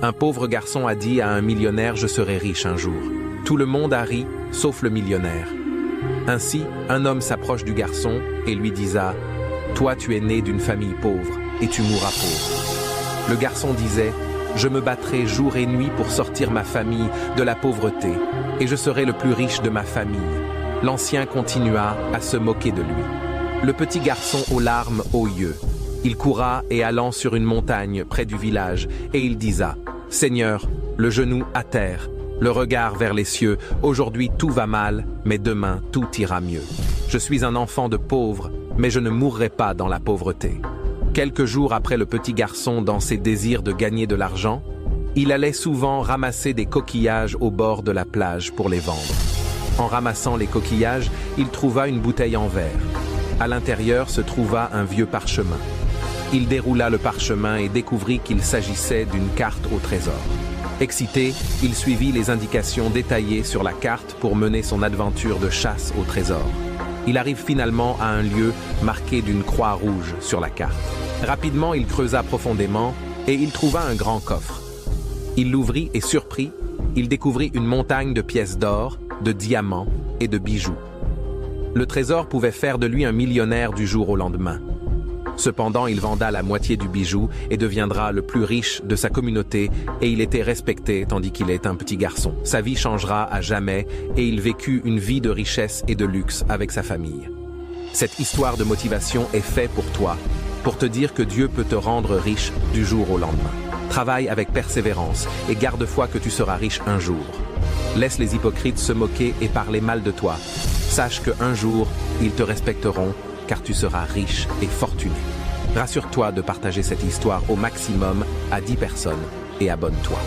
Un pauvre garçon a dit à un millionnaire « Je serai riche un jour ». Tout le monde a ri, sauf le millionnaire. Ainsi, un homme s'approche du garçon et lui disa « Toi, tu es né d'une famille pauvre et tu mourras pauvre ». Le garçon disait « Je me battrai jour et nuit pour sortir ma famille de la pauvreté et je serai le plus riche de ma famille ». L'ancien continua à se moquer de lui. Le petit garçon aux larmes aux yeux. Il coura et allant sur une montagne près du village, et il disa « Seigneur, le genou à terre, le regard vers les cieux, aujourd'hui tout va mal, mais demain tout ira mieux. Je suis un enfant de pauvre, mais je ne mourrai pas dans la pauvreté. » Quelques jours après le petit garçon dans ses désirs de gagner de l'argent, il allait souvent ramasser des coquillages au bord de la plage pour les vendre. En ramassant les coquillages, il trouva une bouteille en verre. À l'intérieur se trouva un vieux parchemin. Il déroula le parchemin et découvrit qu'il s'agissait d'une carte au trésor. Excité, il suivit les indications détaillées sur la carte pour mener son aventure de chasse au trésor. Il arrive finalement à un lieu marqué d'une croix rouge sur la carte. Rapidement, il creusa profondément et il trouva un grand coffre. Il l'ouvrit et surpris, il découvrit une montagne de pièces d'or, de diamants et de bijoux. Le trésor pouvait faire de lui un millionnaire du jour au lendemain. Cependant, il venda la moitié du bijou et deviendra le plus riche de sa communauté et il était respecté tandis qu'il est un petit garçon. Sa vie changera à jamais et il vécut une vie de richesse et de luxe avec sa famille. Cette histoire de motivation est faite pour toi, pour te dire que Dieu peut te rendre riche du jour au lendemain. Travaille avec persévérance et garde foi que tu seras riche un jour. Laisse les hypocrites se moquer et parler mal de toi. Sache qu'un jour, ils te respecteront car tu seras riche et fortuné. Rassure-toi de partager cette histoire au maximum à 10 personnes et abonne-toi.